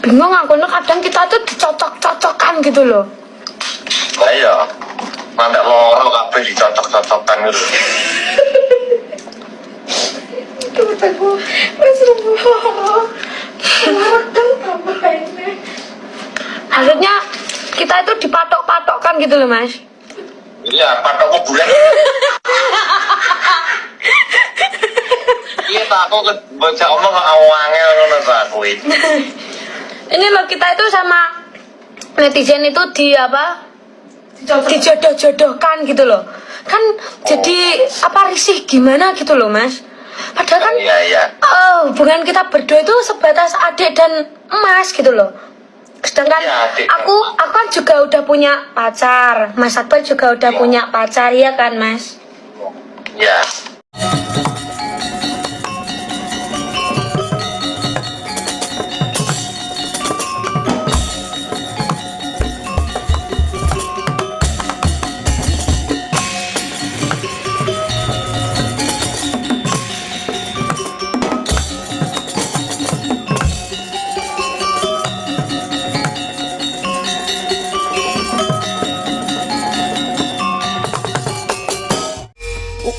bingung aku, kadang kita tuh dicocok-cocokkan gitu loh. Lah iya. Mantek loro kabeh dicocok-cocokkan gitu. Aku wis maksudnya kita itu dipatok-patokkan gitu loh, Mas. Iya, patokku bulan. Iya, tak aku baca omong awangnya ngono ta kuwi. Ini loh, kita itu sama netizen itu di apa? Dijodoh-jodohkan gitu loh. Kan jadi apa risih gimana gitu loh, Mas. Padahal kan hubungan kita berdua itu sebatas adik dan emas gitu loh. Sedangkan aku kan juga udah punya pacar, Mas Akbar juga udah punya pacar, ya kan, Mas? Ya.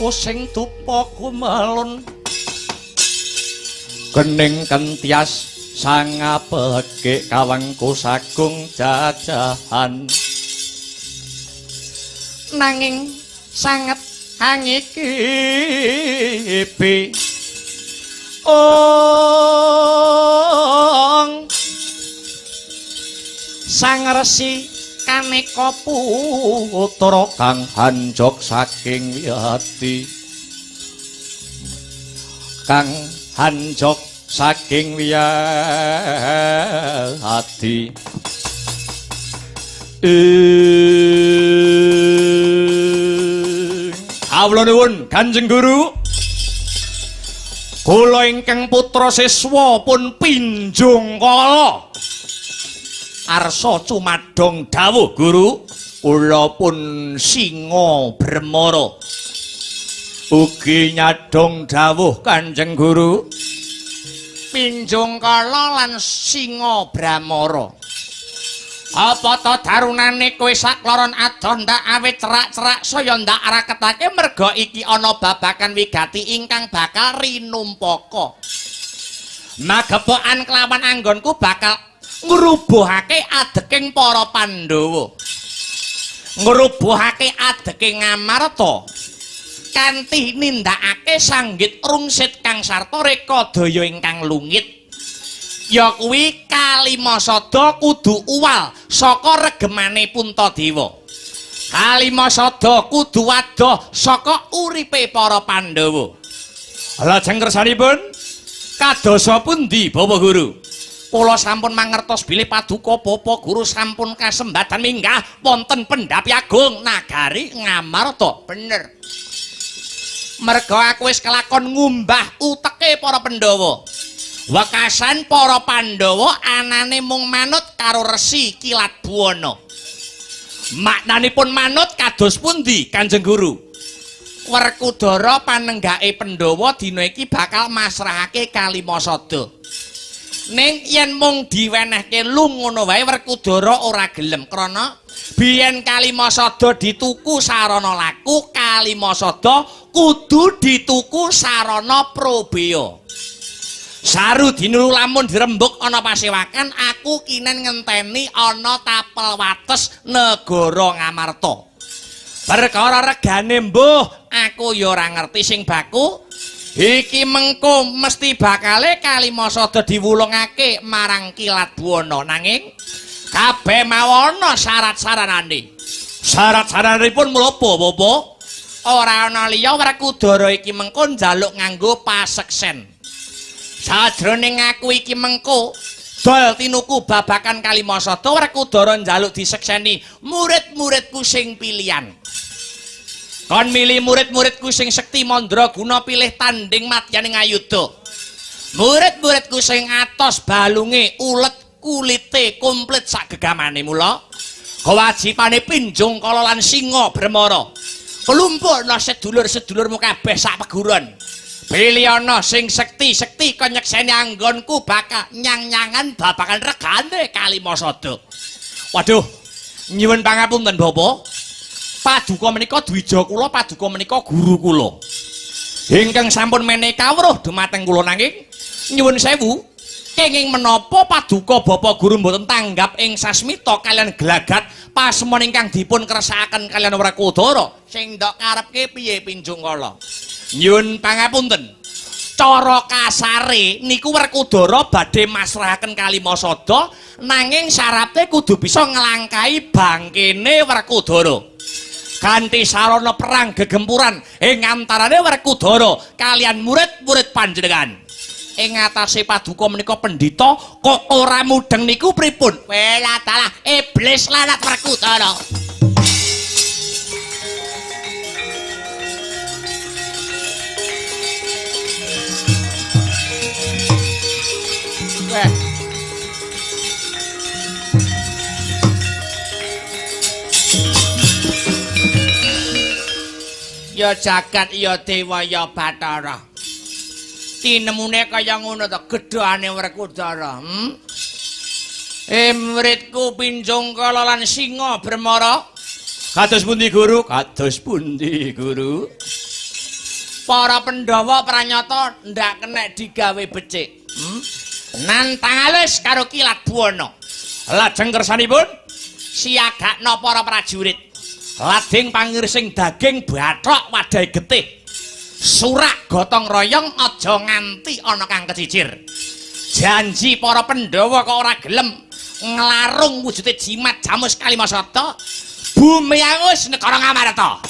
Sing tupa kumelun kening kentias sangapeke kawangku sagung jajahan nanging sanget angikipi ong sang resi kaneka putra kang hanjok saking wiyati kang hanjok saking wiyati kawula nuwun Kanjeng Guru kula ingkang putra siswa pun pinjung kala arsa cumadong dawuh Guru kula pun singa bremara ugi nyadong dawuh Kanjeng Guru pinjung kala lan singa bramara apa ta darunane kowe sakloron adon ndak awit cerak-cerak saya ndak raketake merga iki ana babakan wigati ingkang bakal rinumpaka magepokan kelawan anggonku bakal ngrubuhake adeking para Pandhawa ngrubuhake adeking Ngamarta kanthi nindakake sanggit rungsit kang sarta reka daya ingkang lungit ya kuwi Kalimasada kudu uwal saka regemane Puntadewa Kalimasada kudu wadoh saka uripe para Pandhawa lajeng kersanipun kadosa pundi Bapak Guru kula sampun mangertos bilih paduka Bapak Guru sampun kasembadan minggah wonten Pendhapi Agung nagari Ngamarta. Bener. Merga aku wis kelakon ngumbah uteke para Pandhawa. Wekasan para Pandhawa anane mung manut karo Resi Kilat Buwana. Maknanipun manut kados pundi Kanjeng Guru? Werkudara panenggake Pandhawa dina iki bakal masrahake Kalimasada. Ning yen mung diwenehke lung ngono wae Werkudara ora gelem krana biyen Kalimasada dituku sarana laku Kalimasada kudu dituku sarana probea saru dinulu lamun dirembuk ana pasewakan aku kinen ngenteni ana tapel wates negara Ngamarta perkara regane mbuh aku ya ora ngerti sing baku iki mengko mesti bakale Kalimasada diwulungake marang Kilat Buwana nanging kabeh mawana syarat-syaratane. Syarat-syaratipun mlapa, Bapak? Ora ana liya Werkudara iki mengko njaluk nganggo paseksen. Sajroning aku iki mengko dol tinuku babakan Kalimasada Werkudara njaluk disekseni murid-muridku sing pilihan. Kon milih murid-muridku sing sekti mandraguna pilih tanding matyaning ayuda. Murid-muridku sing atos balunge ulet kulite komplit sak gegamane mula kewajibane pinjung kala lan singa bremara. Kelumpukna sedulur-sedulurmu kabeh sak peguron. Biliono sing sekti-sekti kok nyekseni anggonku bakal nyang-nyangan babakan regane Kalimasada. Waduh, nyuwun pangapunten Bapak. Paduka menika dwija kula, paduka menika guru kula. Ingkang sampun menehi kawruh dumateng kula nanging nyuwun sewu, kenging menapa paduka Bapak guru mboten tanggap ing sasmita kalian gelagat pasemon ingkang dipun kersakaken kalian Wrekodara sing ndok karepke piye Pinjungkala. Nyuwun pangapunten. Cara kasare niku Wrekodara badhe masrahaken Kalimasada nanging syaratnya kudu bisa ngelangkai bangkene Wrekodara. Ganti sarana perang gegempuran ing antarane Wrekodara kalian murid-murid panjenengan. Ing atase paduka menika pendhita kok ora mudeng niku pripun? Wela dalah iblis lanat Wrekodara. Ya jagat ya dewa ya Bathara. Tinemune kaya ngono to gedhane Wrekodara. Muridku Pinjungkala lan Singa Bremara. Kados pundi Guru? Kados pundi Guru? Para Pandhawa pranyata ndak kenek digawe becik. Nantang alus karo kilat buwana. Lajeng kersanipun siagakna para prajurit. Lading pangirsing daging bathok wadahe getih. Surak gotong royong aja nganti ana kang kecicir. Janji para Pandhawa kok ora gelem nglarung wujude jimat Jamus Kalimasada. Bumi angus negara Ngamarta.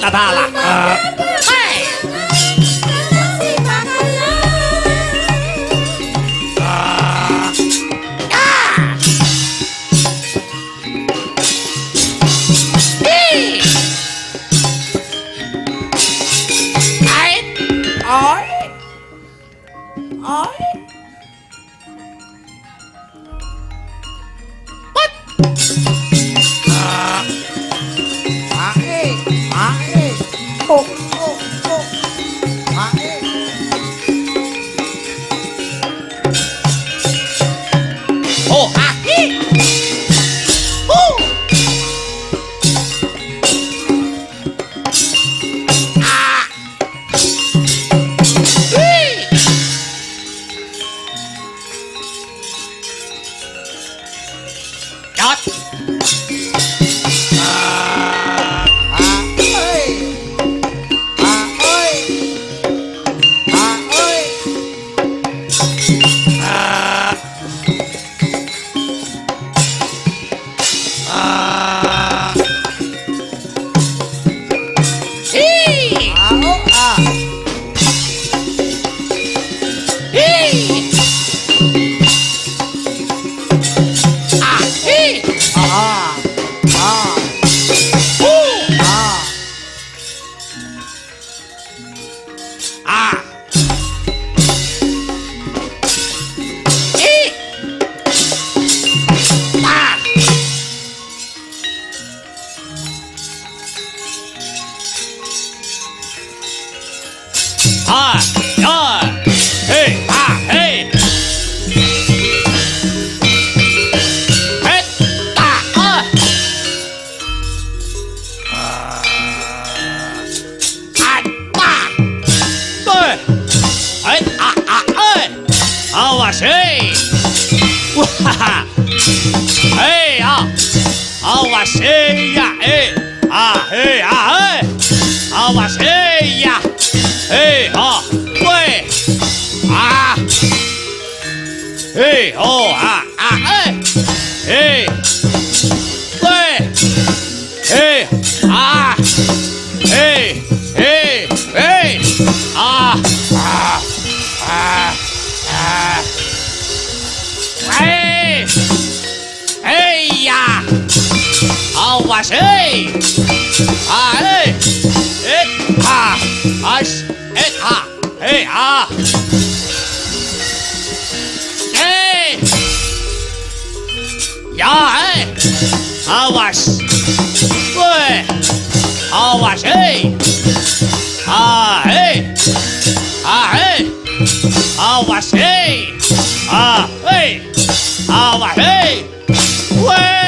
tatala. Hei. Oi. Oi. What? Oh, Oh, ahi. Ah. Hei. Chót. Awas, hei! Wah! Hei, awas, hei, ya, hei! Hei, hei! Awas, hei, ya! Hei, weh! Hei, hei! Hei! Weh! Hei! Hei! Hei! Hei! Hei! Hei ya! Awas hei! Hei! As! Hei! Hei! Ya hei! Awas! Weh! Awas hei! Hei! Hei! Awas hei! Hei! Awas hei! Weh!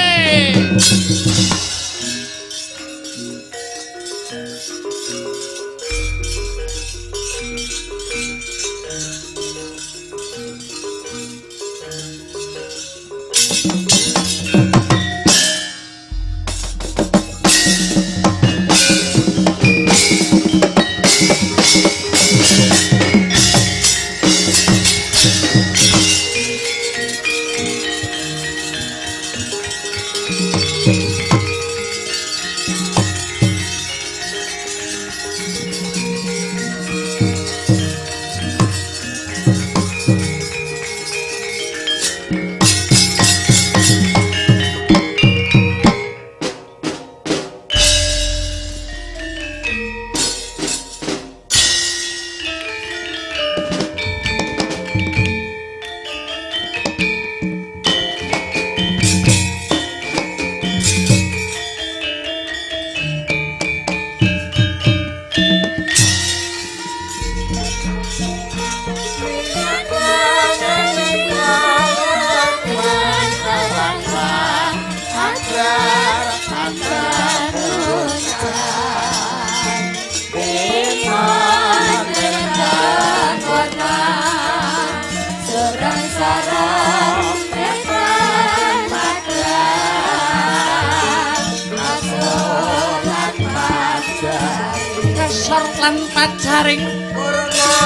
Lan pacaring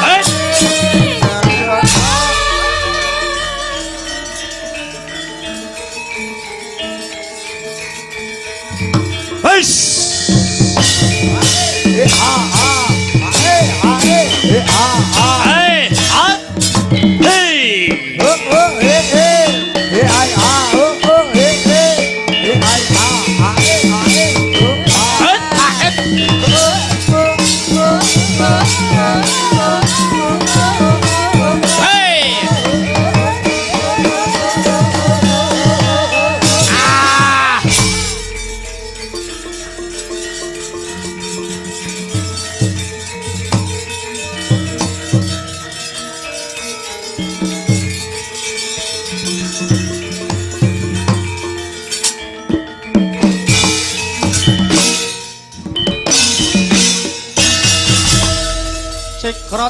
Hei!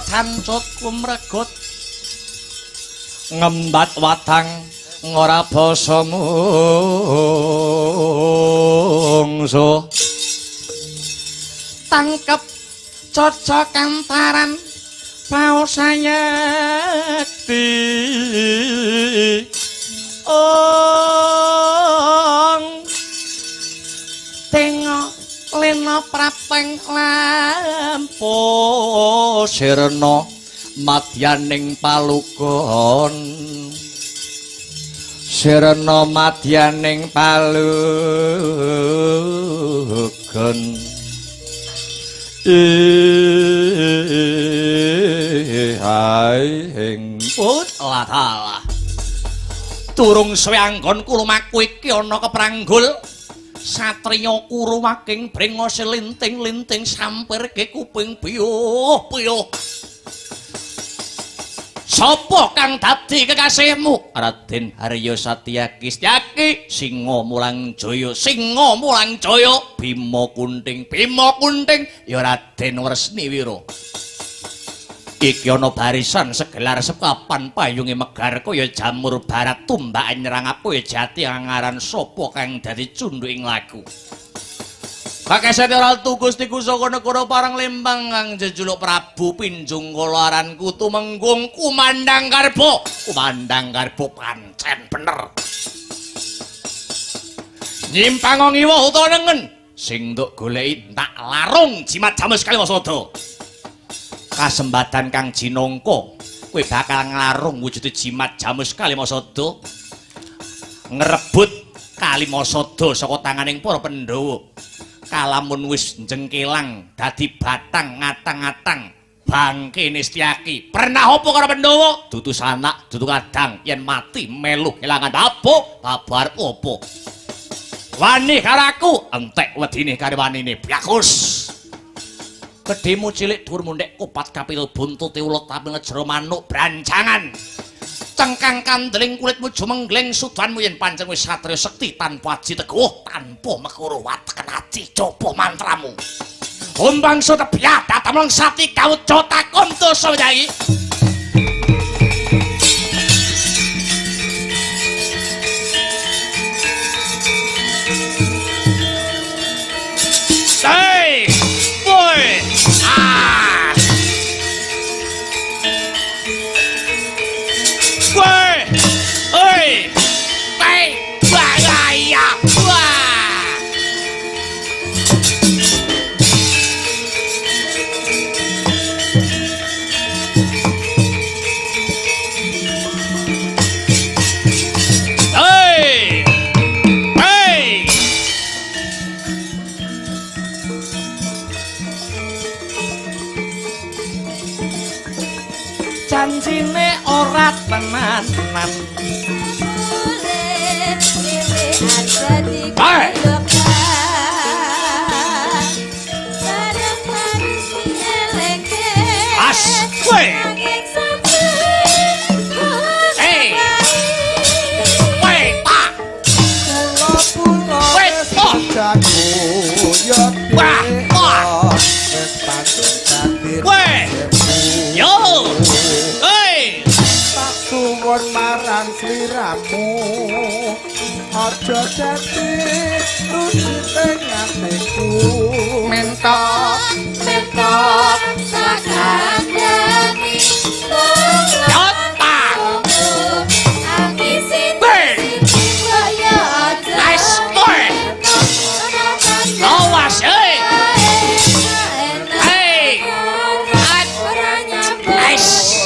cancut kumregut ngembat watang ngora basa mungsuh tangkep cocok kantaran pausayakti tengok lena prapeng lampu sirna madyaning palugon sirna madyaning palugon haing put latala turung suwe anggonku lumaku iki ana kepranggul satriya kuruwaking brengose linting-linting sampirke kuping piyuh-piyuh sapa kang dadi kekasihmu Raden Harya Satyaki Satyaki Singa Mulang Jaya Bima Kunting ya Raden Wresniwira iki ana barisan segelar sepapan payunge megar kaya jamur barat tumbak nyerang apoe jati angaran sapa kang dadi cundhuking lagu Kakesane Ratu Gusti Kusaka Negara Parang Lembang kang jejuluk Prabu Pinjung Kalaranku tumenggung Kumandang Garba pancen bener nyimpang ngiwa utawa nengen sing nduk goleki tak larung jimat jamus Kalimasada kasempatan kang jinangka kowe bakal nglarung wujude jimat jamus Kalimasada ngrebut Kalimasada saka tanganing para Pandhawa kalamun wis jengkelang dadi batang ngatang-ngatang bangkene Setyaki pernah apa karo Pandhawa dudu sanak dudu kadang yen mati melu kelangan apa babar apa wani karo aku entek wedine karo wanine Bagus gedhemu cilik dhuwur mundhek kopat kapil buntute ulet tapi ngejero manuk branjangan cengkang kandeling kulitmu jumenggleng sudanmu yen pancen wis satriya sekti tanpa aji teguh tanpa mekuru wateken aji coba mantramu umbang sutebya datamlang sati kawuja takon dosa nyai hey boy janjine ora tenanan as kowe marang sliramu aja dadi rusite ngatiku mentok sakandani Yota nice boy awas hey nice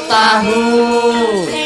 tahu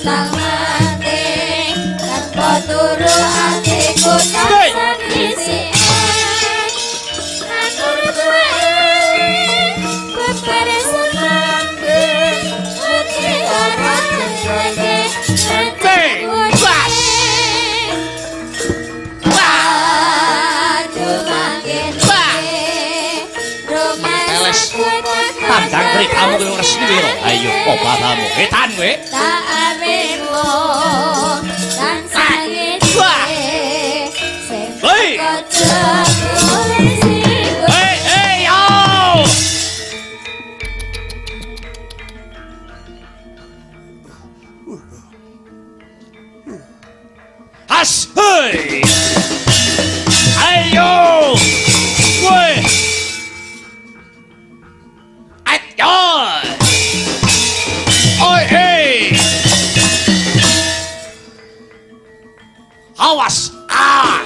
sang penting tanpa turu hatiku tak isi atur tuai beberes penting hati orang lagi Tandang beri kamu ke resmi loh. Ayo, obatamu. Etan gue. tak amemo dan sakit Hei! Hei, hei, yo! Has, hei! Ayo! Woi! Oi, hey! Awas! Ah!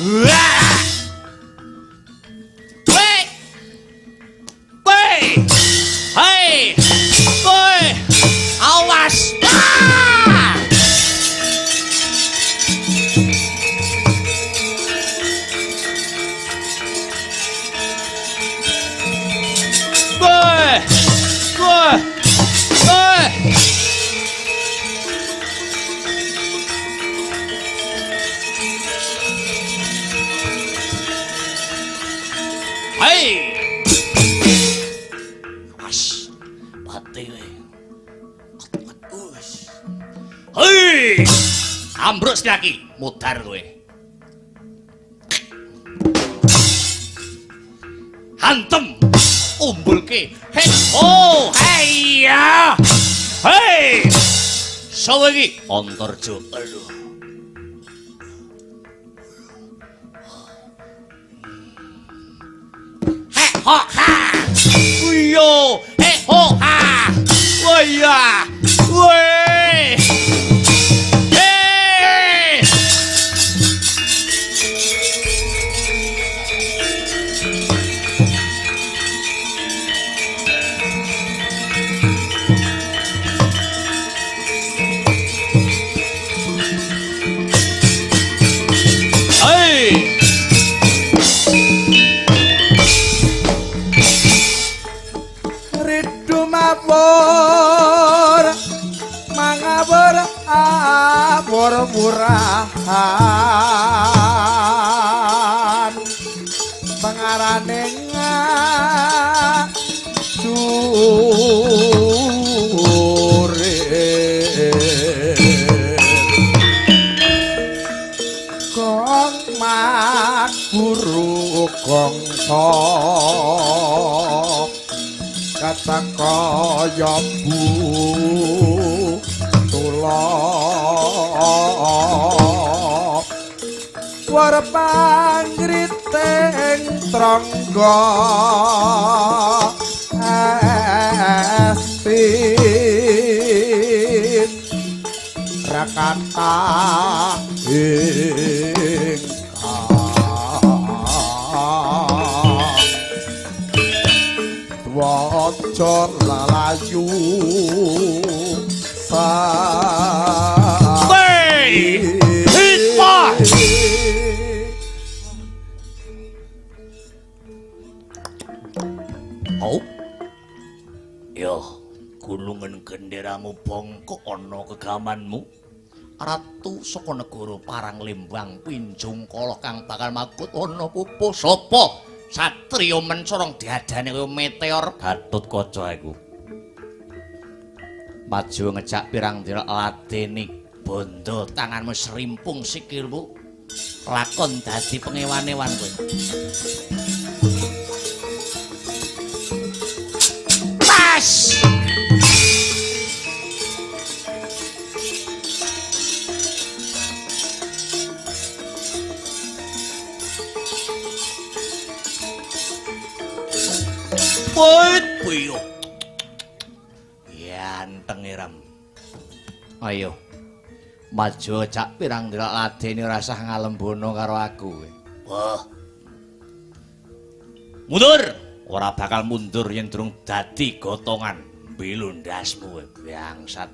Wah! Wait! Wait! Hey! Woi! Awas! Ah! Woi! Woi! Woi! Hei! Awas! Pati we. Hei! Ambruk lagi, mudar kowe. Hantem! Umbulke. Hei! Oh! Hei ya! Hei! Sawe iki Antarja. Aduh. Hei ho ha! Uyo! Hei ho ha! Waya! Weh! Hei! Hei! Ridho mabur mangabur abur murahan pengarane kong mat guru kongso kata kaya bu tula war panggriteng trangga estin rakata Wajah lalayu Wey! Hitpa! Oh? Yo, gulungan genderamu bongkok ana kegamanmu. Ratu saka negara Parang Lembang Pinjung Kala kang bakal makut ana pupuh sapa? Satrio mencorong diadane kaya meteor Gatotkaca iku. Maju ngejak pirang dina ladeni bondo tanganmu serimpung sikilmu. Lakon dadi pengewan-ewan kowe. Pas! Poit puyo. Yanteng Iram. Ayo. Maju cak pirang dina ladeni rasah ngalembono karo aku. Wah. Mundur. ora bakal mundur yen durung dadi gotongan bilundasmu bangsat.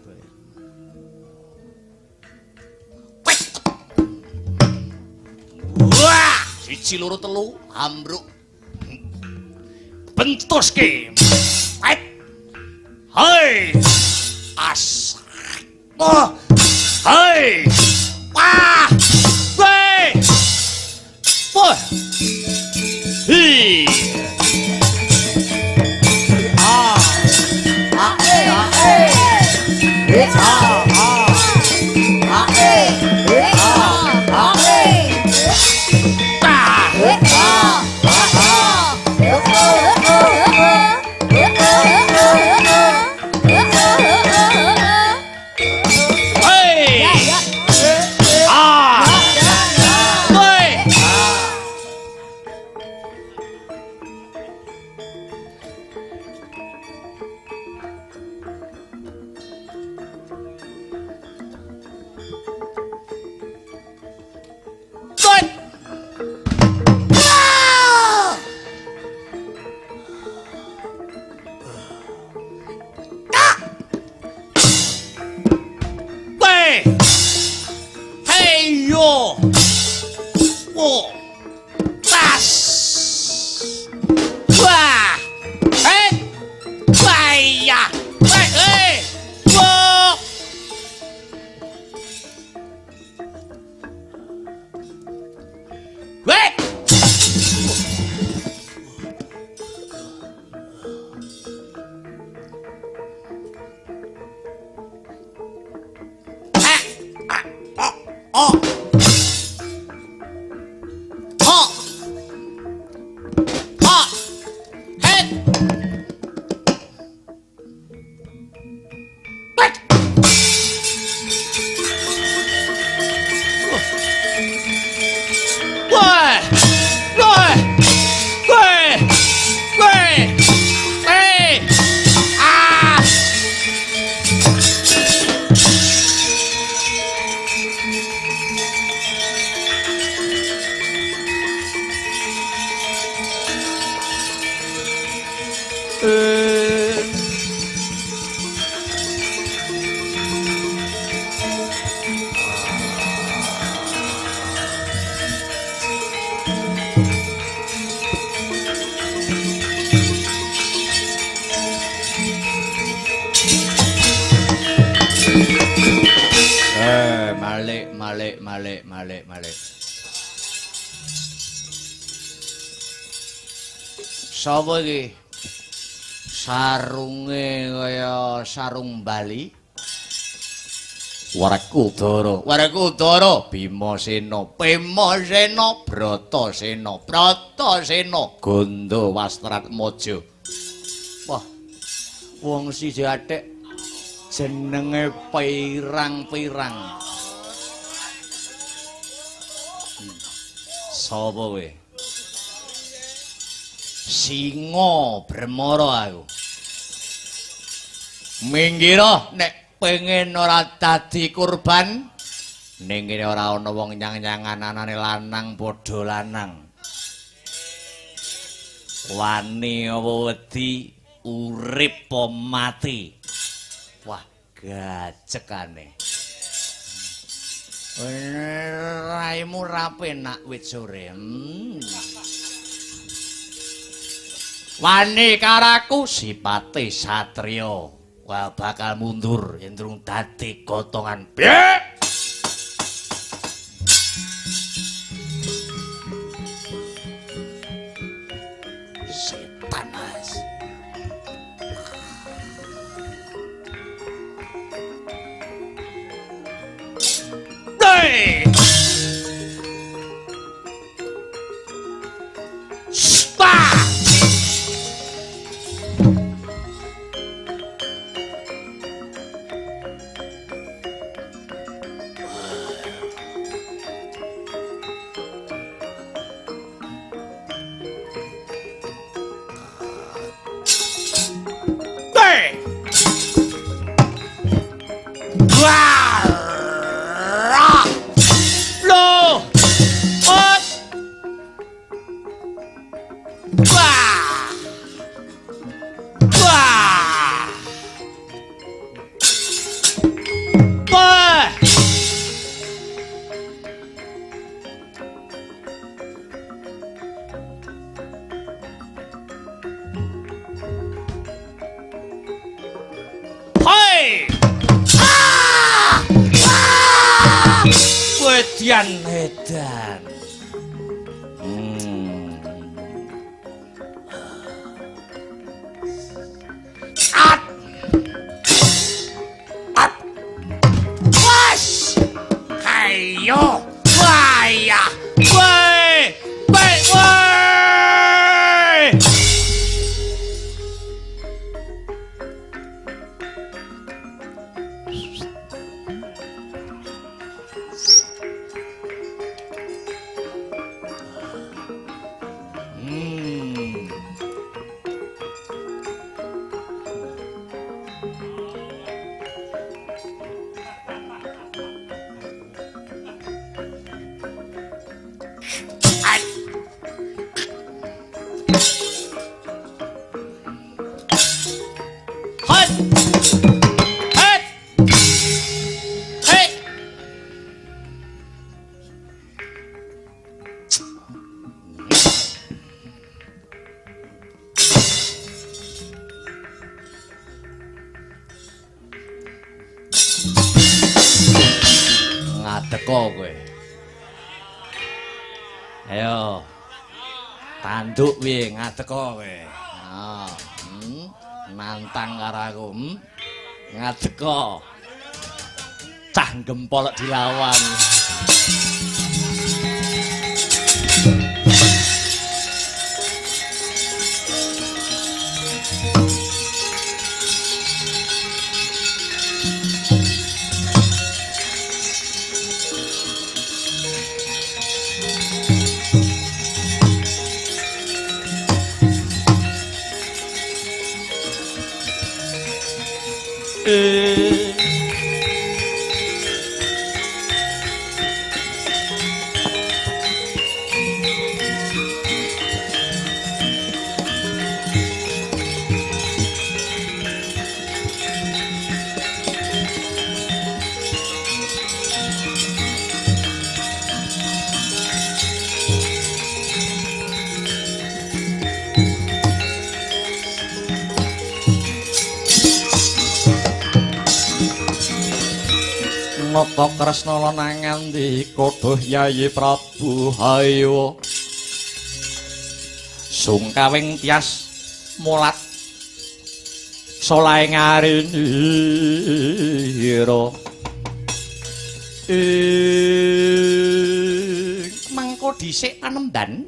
Wah, siji loro telu ambruk. Bentuske. Wait. Hai. As. Oh. Hai. Wah. Weh. Wah. Hi. Ah. Ah eh ah eh. Ah ah. Ah eh. Ah ah eh. Malik. Sapa iki? Sarunge kaya sarung Bali. Warakudara, Bimasena, Bratasena, Gandawastratmaja. Wah, wong siji athik jenenge pirang-pirang. Sapa kowe? Singa Bremara aku. Minggira nek pengen ora dadi kurban ning kene ora ana wong nyang-nyangan anane lanang padha lanang. Wani apa wedi urip apa mati. Wah, gajekane. Raimu ra penak wit sore. Wani karaku sipate satriya. Wah, bakal mundur yen durung dadi gotongan. Piye? Setan as. Hey! Stop! kian edan. At. At. Was. Ayo. Waya. Woi. Woi. Woi. Hot. Hot. Hey. Ngadeko kowe. Ayo. Tanduk piye ngadeko kowe. Ah, nantang karo aku. Ngadeko. Cah gempol dilawan. Nata Kresna lan ngandi kodoh Yayi Prabu hayo sungkawing tias mulat solahe ngarinira mangko dhisik Panembahan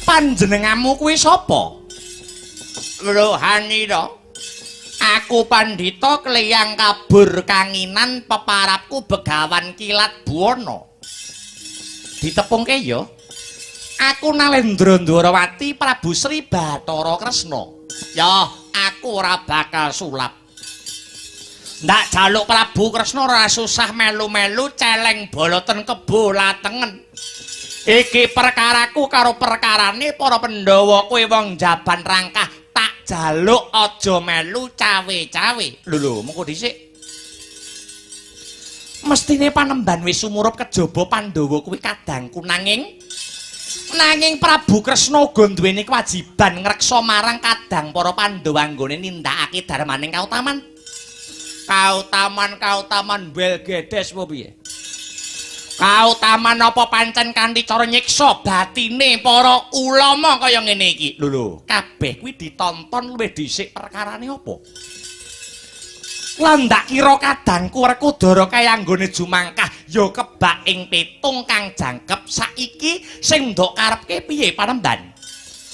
panjenenganmu kuwi sapa Rohanira aku Pandhita Kleyang Kabur Kanginan peparapku Begawan Kilat Buwana. Ditepungke ya. Aku Nalendra Ndwarawati Prabu Sri Bathara Kresna. Ya, aku ora bakal sulap. Ndak jaluk Prabu Kresna ora susah melu-melu celeng boloten kebo latengen. Iki perkaraku karo perkarane para Pandhawa kowe wong jaban rangkah jaluk aja melu cawe-cawe. Lho mengko dhisik. Mestine Panembahan wis sumurup kejaba Pandhawa kuwi kadangku nanging Prabu Kresna uga duweni kewajiban ngreksa marang kadang para Pandhawa anggone nindakake darmaning kautaman. Kautaman bel gedes apa piye? Kautaman apa pancen kanthi cara nyiksa batine para ulama kaya ngene iki. Lho, kabeh kuwi ditonton luwih dhisik perkarane apa? Lan ndak kira kadangku Werkudara kaya anggone jumangkah ya kebak ing pitung kang jangkep saiki sing ndok karepke piye Panembahan?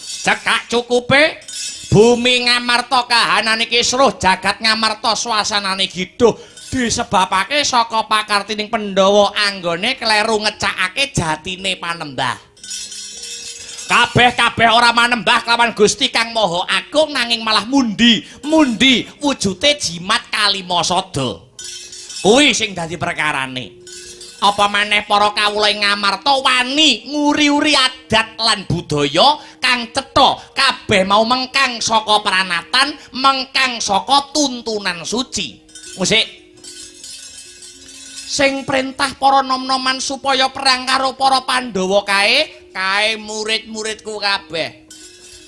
Cekak cukupe bumi ngamarta kahanane Kisruh jagat ngamarta swasanane giduh disebabake saka pakartining Pandhawa anggone kleru ngecakake jatine Panembah. Kabeh ora manembah kelawan Gusti Kang Maha Agung nanging malah mundi wujute jimat Kalimasada. Kuwi sing dadi perkarane. Apa maneh para kawula ing Ngamarta wani nguri-uri adat lan budaya kang cetha kabeh mau mengkang saka pranatan, mengkang saka tuntunan suci. Musik sing perintah para nom-noman supaya perang karo para Pandhawa kae murid-muridku kabeh,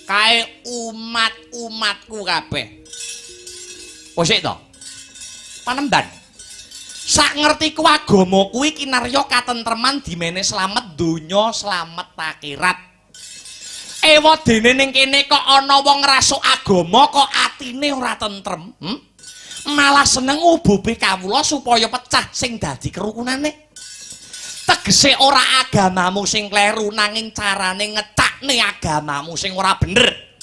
kae umat-umatku kabeh. Wis to. Panembahan. Sak ngertiku agama kuwi kinarya katentreman dimene slamet donya, slamet akhirat. Ewadene ning kene kok ana wong ngrasuk agama kok atine ora tentrem. Malah seneng ngububi kawula supaya pecah sing dadi kerukunane. Tegese ora agamamu sing kleru nanging carane ngecakne agamamu sing ora bener.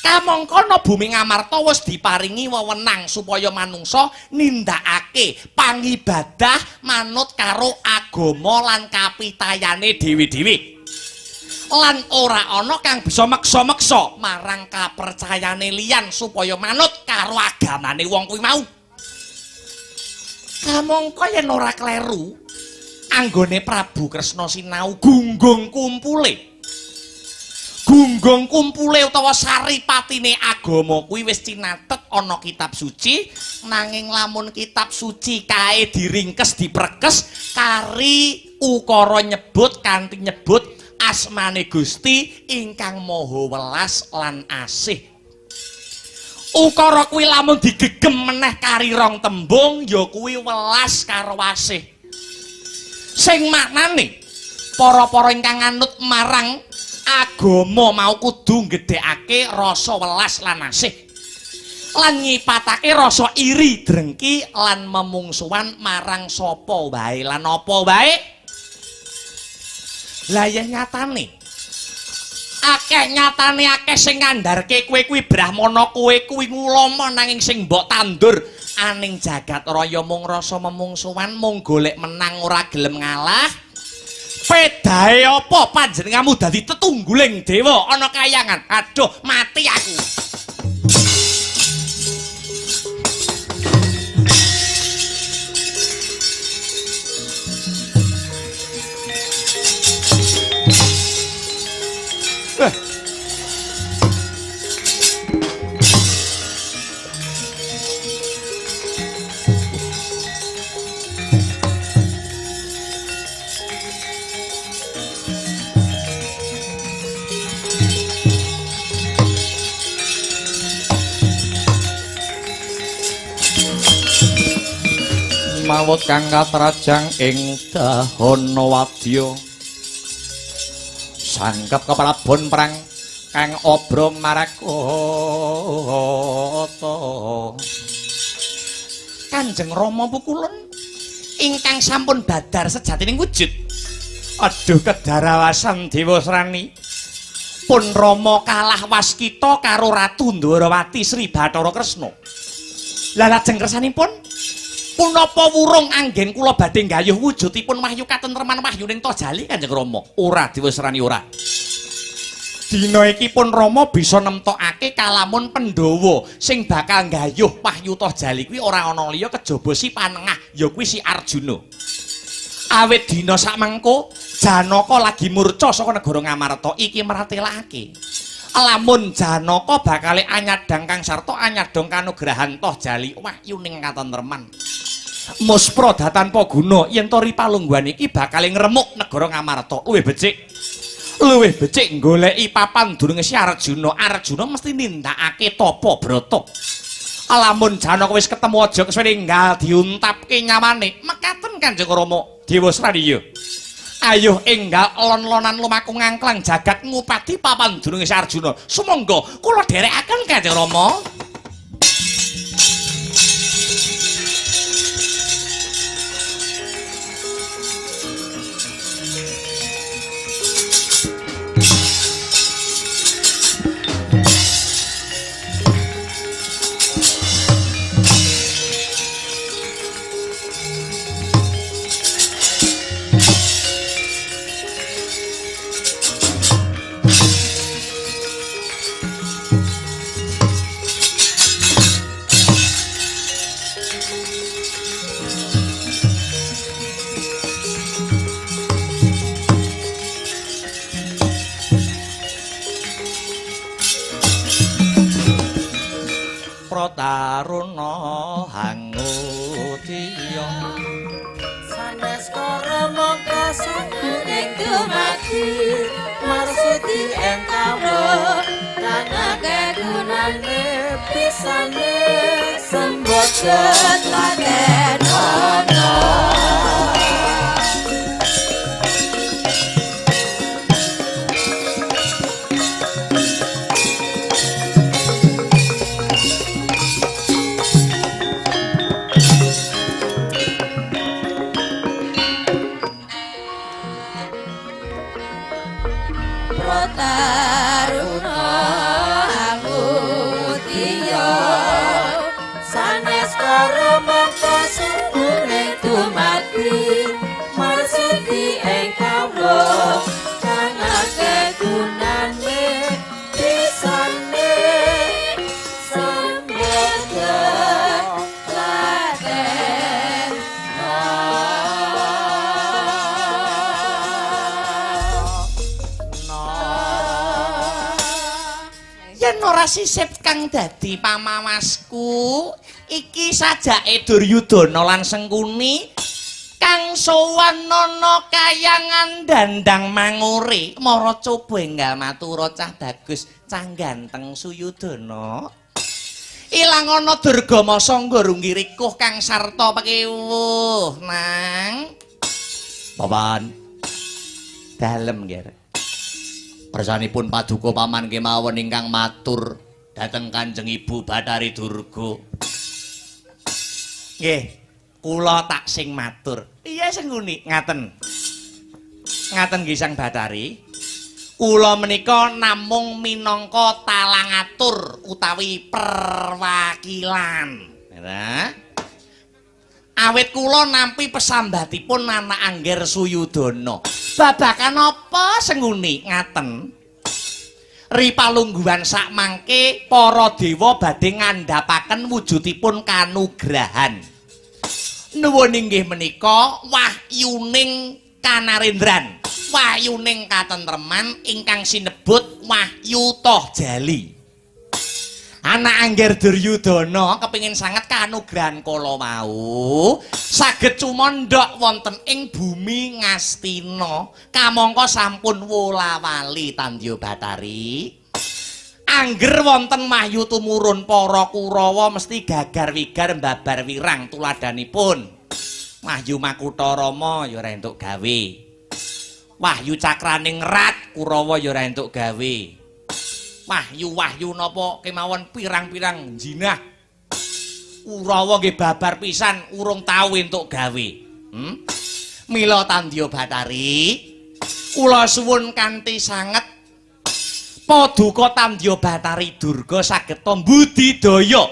Kamangkana bumi Ngamarta wis diparingi wewenang supaya manungsa nindakake pangibadah manut karo agama lan kapitayane dhewe-dhewe. Lan ora ana kang bisa meksa-meksa marang kapercayane liyan supaya manut karo agamane wong kuwi mau. Kamangka yen ora kleru, anggone Prabu Kresna sinau gunggung kumpule. Gunggung kumpule utawa saripatine agama kuwi wis cinatet ana kitab suci, nanging lamun kitab suci kae diringkes diperkes kari ukara nyebut kanthi nyebut asmane Gusti ingkang Maha Welas lan Asih. Ukara kuwi lamun digegem meneh kari rong tembung ya kuwi welas karo asih. Sing maknane para-para ingkang nganut marang agama mau kudu gedhekake rasa welas lan asih lan nyipatake rasa iri drengki lan memungsuhan marang sapa wae lan apa wae. Lah ya nyatane akeh sing ngandharke kowe kuwi brahmana, kowe kuwi ngulama nanging sing mbok tandur aning jagat raya mung rasa memungsuhan, mung golek menang ora gelem ngalah. Pedae apa panjenenganmu dadi tetungguling dewa ana kayangan. Aduh, mati aku. Mawut kang katrajang ing dahana wadya sangkep keprabon perang kang obro marakata. Kanjeng Rama pukulun ingkang sampun badar sejatining wujud. Aduh kedarawasan Dewa Srani. Pun Rama kalah waskita karo Ratu Ndwarawati Sri Bathara Kresna. Lah lajeng kersanipun punapa wurung anggen kula badhe nggayuh wujudipun wahyu katentreman wahyuning Tojali Kanjeng Rama? Ora Dewa Srani ora. Dina iki pun Rama bisa nemtokake kalamun Pandhawa sing bakal nggayuh wahyu Tojali kuwi ora ana liya kejaba si panengah ya kuwi si Arjuna. Awit dina samengko Janaka lagi murca saka negara Ngamarta iki maratelake. Lamun Janaka bakale anyadang Kang Sarta anyadong kanugrahan Tojali wahyuning katentreman. Muspra tanpa guna yen to ripalungguhan iki bakal ngremuk negara Ngamarta. Luwih becik goleki papan durunge si Arjuna. Arjuna mesti nindakake tapa brata. Lamun Janaka wis ketemu aja kesuwene enggal diuntapke nyamane. Mekaten Kanjeng Rama Dewa Srani. Ayo enggal lon-lonan lumaku ngangklang jagat ngupati papan durunge si Arjuna. Sumangga kula dherekaken Kanjeng Rama. Taruna hangutiya sanes karo mongko saking dumadi marsudi engkawon kanake gunane pisane sembodo ladeno ora sisip kang dadi pamawasku. Iki sajake Duryudana lan Sengkuni kang sowan ana kayangan dandang mangure. Mara coba enggal matura cah bagus, cah ganteng Suyudana. Ilang ana Durga Masangga runggirikuh kang sarta pakewuh nang. Paman. Dalem nggih. Persanipun paduka paman kemawon ingkang matur dhateng Kanjeng Ibu Bathari Durga. Nggih, kula tak sing matur. Iya Sengkuni, ngaten. Ngaten nggih Sang Bathari. Kula menika namung minangka talangatur utawi perwakilan. Nah. Awit kula nampi pesambatipun anak Angger Suyudana. Babakan apa Sengkuni? Ngaten. Ripalungguhan sak mangke para dewa badhe ngandhapaken wujudipun kanugrahan. Nuwun inggih menika wahyuning kanarendran. Wahyuning katentreman ingkang sinebut wahyu toh jali. Anak Angger Duryudana kepingin sanget kanugrahan kala wau saged cumandhak wonten ing bumi Ngastina. Kamangka sampun wola-wali Tandya Bathari. Angger wonten wahyu tumurun para Kurawa mesti gagar wigar mbabar wirang tuladanipun. Wahyu Makutha Rama ya ora entuk gawe. Wahyu cakraning rat Kurawa ya ora entuk gawe. Wahyu napa kemawon pirang-pirang jinah Kurawa nggih babar pisan urung tau entuk gawe. Mila Tandya Bathari kula suwun kanthi sanget paduka Tandya Bathari Durga saged mbudidaya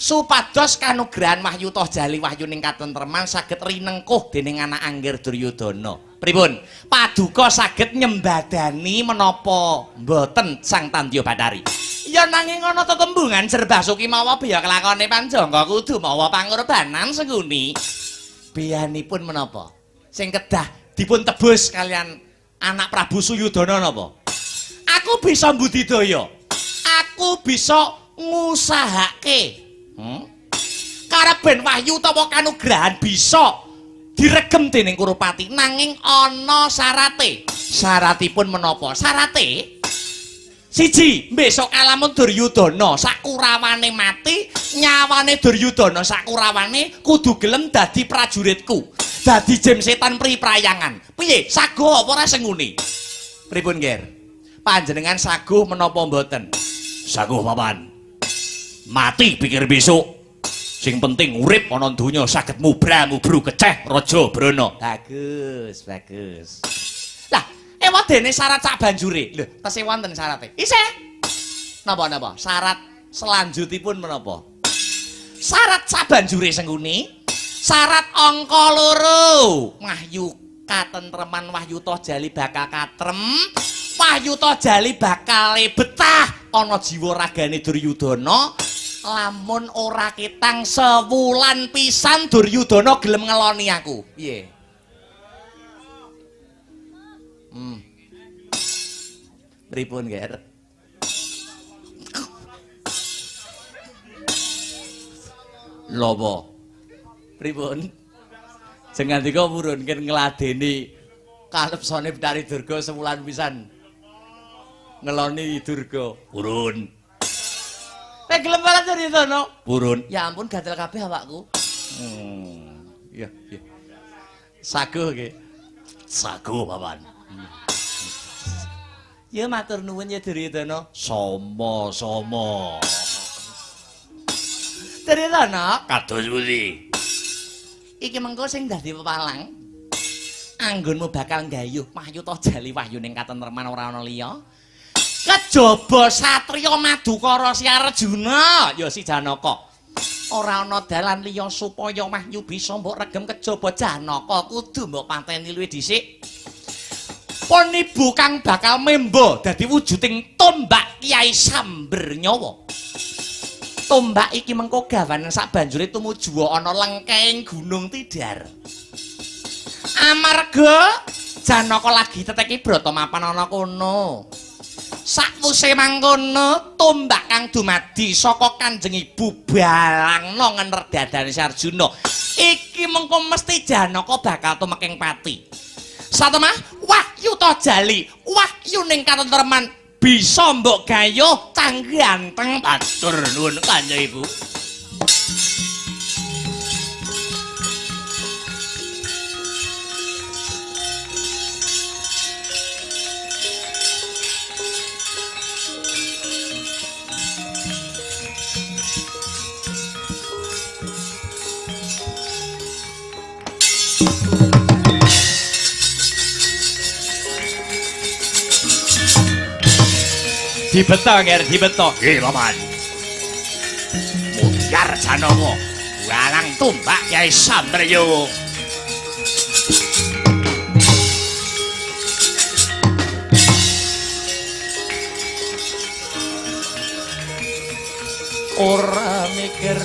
supados kanugrahan wahyu toh jali wahyuning katentreman saged rinengkuh dening anak Angger Duryudana. Pripun? Paduka saged nyembadani menapa mboten Sang Tandya Bathari? Ya nanging ana tetembungan Serbasuki mawa biya kelakone Panjangga kudu mawa pangorbanan Sengkuni. Biyanipun menapa? Sing kedah dipun tebus kalian anak Prabu Suyudana napa? Aku bisa mbudidaya. Aku bisa ngusahake. Kareben wahyu utawa kanugrahan bisa diregem dening Kurupati nanging ana syarate. Syaratipun menapa? Syarate siji, besok alamun Duryudana sakurawane mati, nyawane Duryudana sakurawane kudu gelem dadi prajuritku. Dadi jem setan priprayangan. Piye? Saguh apa ora Sengkuni? Pripun, Nger? Panjenengan saguh menapa mboten? Saguh paman. Mati pikir besok. Sing penting urip ana donya saged mubra-mubru keceh Raja Brana. Bagus, bagus. Lah, ewadene syarat sak banjure. Lho, tesih wonten syarate. Isih. Napa-napa? Syarat selanjutipun menapa? Syarat sak banjure Sengkuni. Syarat angka 2. Wahyu katentreman wahyu toh jali bakal katrem. Wahyu toh jali bakal betah ana jiwa ragane Duryudana. Lamun ora ketang sewulan pisan Duryudana gelem ngeloni aku. Piye? Pripun, Ger? Lopo? Pripun? Jangan dika purun kan ngladeni kalepsane Bathari Durga sewulan pisan. Ngeloni Durga. Purun. Nek gelem banget Duryudana. Purun. Ya ampun gatel kabeh awakku. Iya, iya. Saguh nggih. Saguh, Paman. Ya matur nuwun ya Duryudana. Sama-sama. Duryudana, kados pundi? Iki mengko sing dadi pepalang. Anggonmu bakal nggayuh wahyu toh jali wahyuning katentreman ora ana liya. Kejaba satriya Madukara Si Arjuna ya si Janaka. Ora ana dalan liya supaya wahyu bisa mbok regem kejaba Janaka kudu mbok pateni luwih dhisik. Pun ibu kang bakal memba dadi wujuding tombak Kyai Sambernyawa. Tombak iki mengko gawanen sak banjure tumuju ana lengkeng Gunung Tidar. Amarga Janaka lagi teteki brata mapan ana kono. Sakwise mangkono tombak kang dumadi saka Kanjeng Ibu balangno ngenerdadane Arjuna. Iki mengko mesti Janaka bakal tumeking pati. Satemah wahyu to jali, wahyu ning katentreman bisa mbok gayuh cang ganteng. Matur nuwun Kanjeng Ibu. Dibeto nger dibeto. Nggih, Paman. Mungkar Janaka, walang tumbak Kyai Samreyo. Ora mikir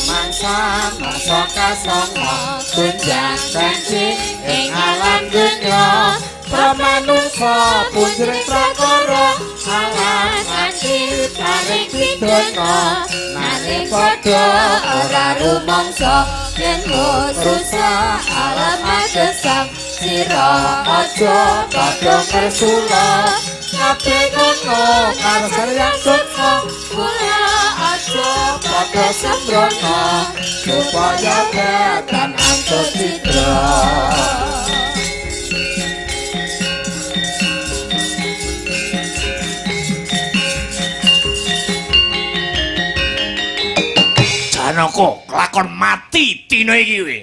mangsa kasongo tunjang janji ing alam dunya pramanungsa punjering prakara alam nganti tarik pidono nanging padha ora rumangsa yen wis rusak alam adesang sira aja padha kersula kabeh kono kasaryan sukma kula aja padha sembrono supaya tekan antuk citra. Janaka kelakon mati dina iki kowe.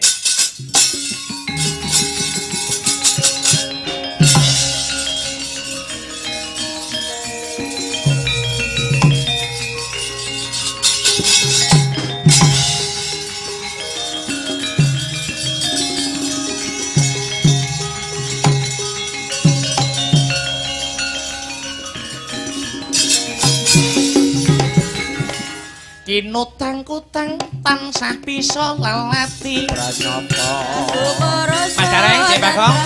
Kinutang-kutang tansah bisa lalati Pranyata Mas Gareng, Cek Bagong.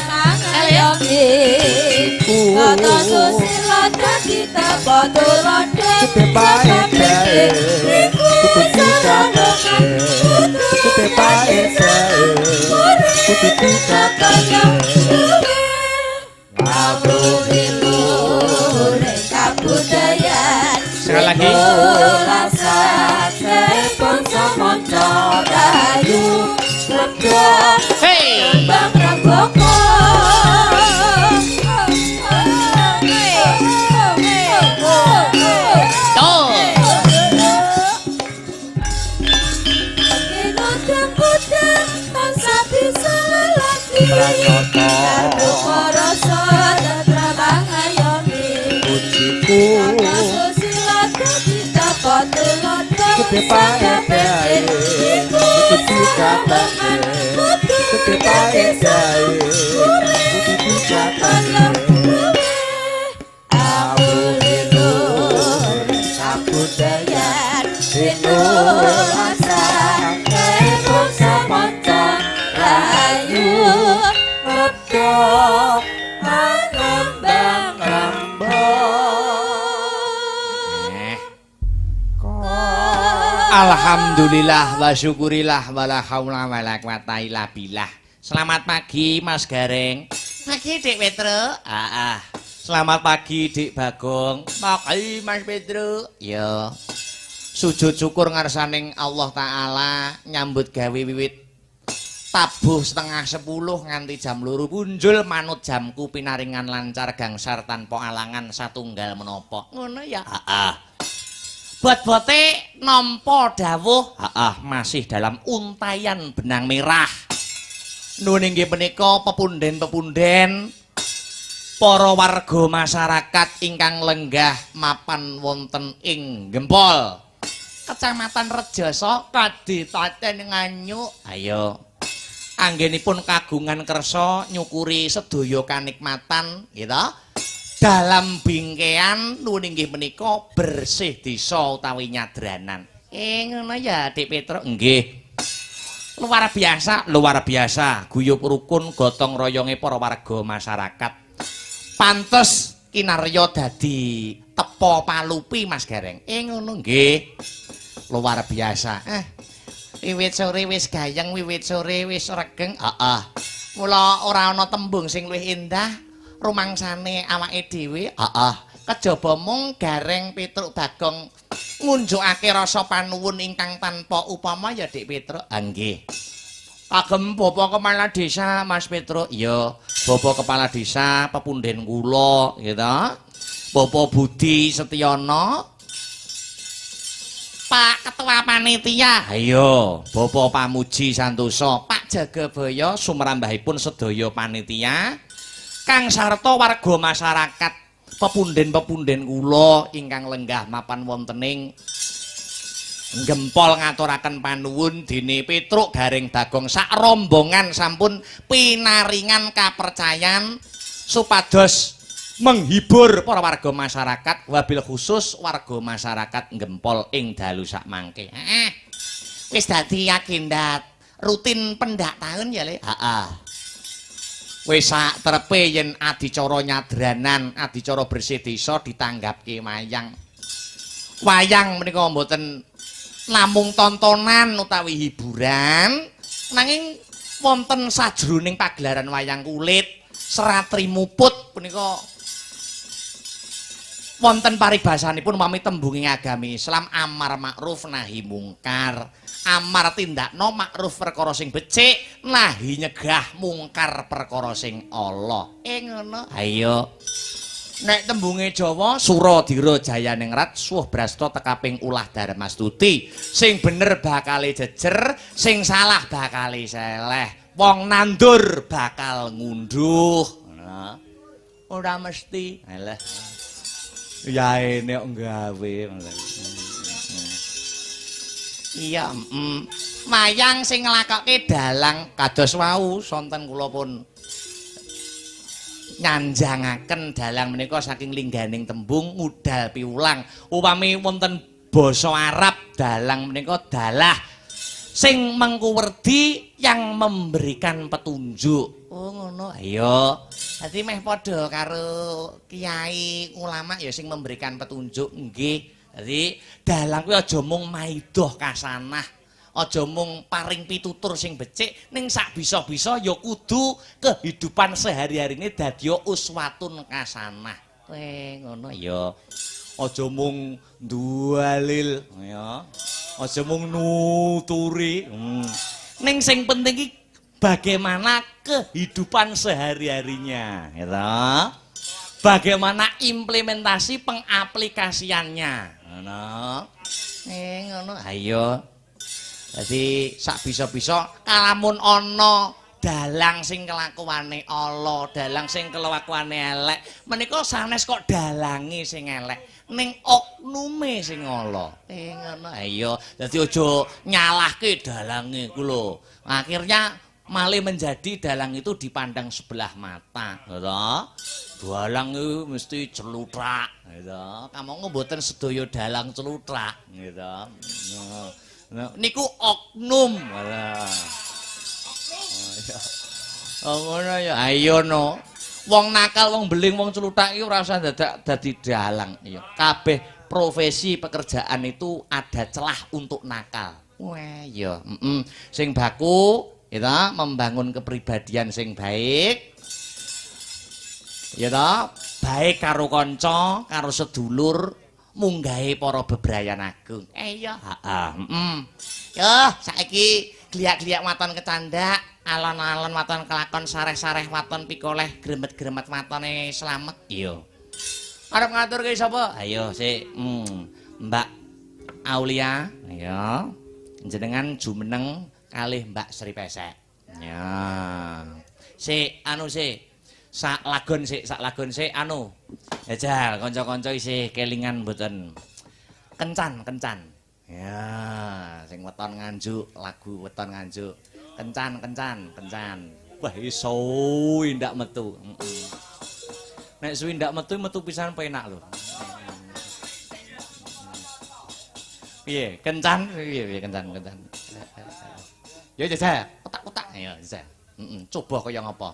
Ayo Kata susila dadi tapatulodo Ketepae Kutu dikatakan Ketepae Kutu dikatakan Ngabruhi luring kabudayan Sekali lagi. Rasa kepon samonco rayu Rebdo Hey! Bang Ramboko Tuh! Kinodang budang Tansah bisa lelaki Pranyata Kardu koroso dan prabang ayomi Kunciku Kata susila dadi tapatulodo Ketepae Kutu dikatakan Ketepae Kutu dikatakan Kabudayan Indonesia Kepon samonco rayu Rebdo Mangembang Alhamdulillah wa syukurillah wala haula wala quwata illa billah. Selamat pagi Mas Gareng. Pagi Dik Petro. Selamat pagi Dik Bagong. Pagi Mas Petro. Ya. Sujud syukur ngarsaning Allah Ta'ala nyambut gawe wiwit tabuh 9:30 nganti jam 2 punjul manut jamku pinaringan lancar gangsar tanpa alangan satunggal menapa. Ngono ya. Bot-bote nampa dawuh, masih dalam untayan benang merah. Nuwun inggih menika pepunden-pepunden para warga masyarakat ingkang lenggah mapan wonten ing Gempol, Kecamatan Rejasa, Kadipaten Nganyuk. Ayo. anggenipun kagungan kersa nyukuri sedaya kanikmatan gitu dalam bingkean nuwun inggih menika bersih desa utawi nyadranan. Ngono ya Dik Petro. Nggih. Luar biasa guyub rukun gotong royonge para warga masyarakat. Pantes kinarya dadi tepo palupi Mas Gareng. Ngono nggih. Luar biasa. Wiwit sore wis gayeng, wiwit sore wis regeng. Heeh. Mula ora ana tembung sing luwih indah rumangsane awake dhewe. Heeh. Kejaba mung Gareng Petruk Bagong ngunjukake rasa panuwun ingkang tanpa upama ya Dik Petruk. Nggih. Kagem Bapak Kepala Desa Mas Petruk. Iya, Bapak Kepala Desa pepunden kula gitu. Bapak Budi Setiono. Pak Ketua Panitia, ayo, Bapak Pamuji Santoso, Pak Jagabaya, sumrambahipun sedaya panitia, Kang sarta warga masyarakat, pepunden-pepunden kula ingkang lenggah mapan wontening gempol ngaturaken panuwun dene Petruk Gareng Bagong sak rombongan sampun pinaringan kapercayan supados menghibur para warga masyarakat wabil khusus warga masyarakat Gempol ing dalu sak mangke. Wis dadi agendat rutin pendak taun ya Le. Heeh. Wis sak trepe yen adicara nyadranan, adicara bersih desa ditanggapke wayang. Wayang menika mboten namung tontonan utawi hiburan, nanging wonten sajroning pagelaran wayang kulit, seratri muput punika wonten paribasanipun mami tembunge agami Islam amar makruf nahi mungkar. Amar tindakno makruf perkara sing becik, nahi nyegah mungkar perkara sing ala. Ngono. Ayo. Nek tembunge Jawa Suradira jayaning rat suwuh brasta tekaping ulah Darmastuti. Sing bener bakale jejer, sing salah bakale seleh. Wong nandur bakal ngunduh. Nah, ora mesti. Alah. Ya ini nggawe. Iya, mayang sing nglakokke dalang kados wau sonten kula pun nyanjangaken dalang menika saking lingganing tembung ngudal piwulang. Upami wonten basa Arab dalang menika dalah sing mengkuwerdi yang memberikan petunjuk. Oh ngono. Ayo. Dadi meh padha karo kiai ulama ya sing memberikan petunjuk nggih. Dadi dalang kuwi aja mung maidoh kasanah, aja mung paring pitutur sing becik, ning sak bisa-bisa ya kudu kehidupan sehari-harine dadi uswatun kasanah. Ngono ya. Aja mung dualil ya. Aja mung nuturi. Ning sing penting iki bagaimana kehidupan sehari-harinya, gitu. Bagaimana implementasi pengaplikasiannya, ngono. Ayo. Jadi sak bisa-bisa kalamun ana dalang sing kelakuane ala, dalang sing kelakuane elek, menika sanes kok dalange sing elek, ning oknume sing ala. Ngono. Ayo. Dadi aja nyalahke dalange ku lho. Akhirnya malih menjadi dalang itu dipandang sebelah mata, gitu. Dalang itu mesti celutrak, gitu. Kamu mboten sedaya dalang celutrak, gitu. Niku oknum, oh ngono ya, ayo no. Wong nakal, wong beling, wong celutrak itu ora usah dadak dadi dalang. Kabeh profesi pekerjaan itu ada celah untuk nakal. Wah, ya, sing baku. Kita membangun kepribadian sing baik, ya toh, baik karo kanca, karo sedulur, munggahe para bebrayan agung. Ya, saiki gliak-gliak waton kecandak, alon-alon waton kelakon sareh-sareh waton pikoleh gremet-gremet watone slamet. Yo. Arep ngatur ki sapa? Ayo sik, Mbak Aulia, ayo. Jenengan jumeneng kalih Mbak Sri Pesek. Ya. Anu sak lagon anu. Jajal kanca-kanca isih kelingan mboten. Kencan. Ya, sing weton nganjuk, lagu weton nganjuk. kencan. Wah, iso ndak metu. Nek suwi ndak metu pisan penak lho. Piye? Kencan? Piye kencan. Ya jajal, kotak-kotak ya jajal. Coba kaya ngapa?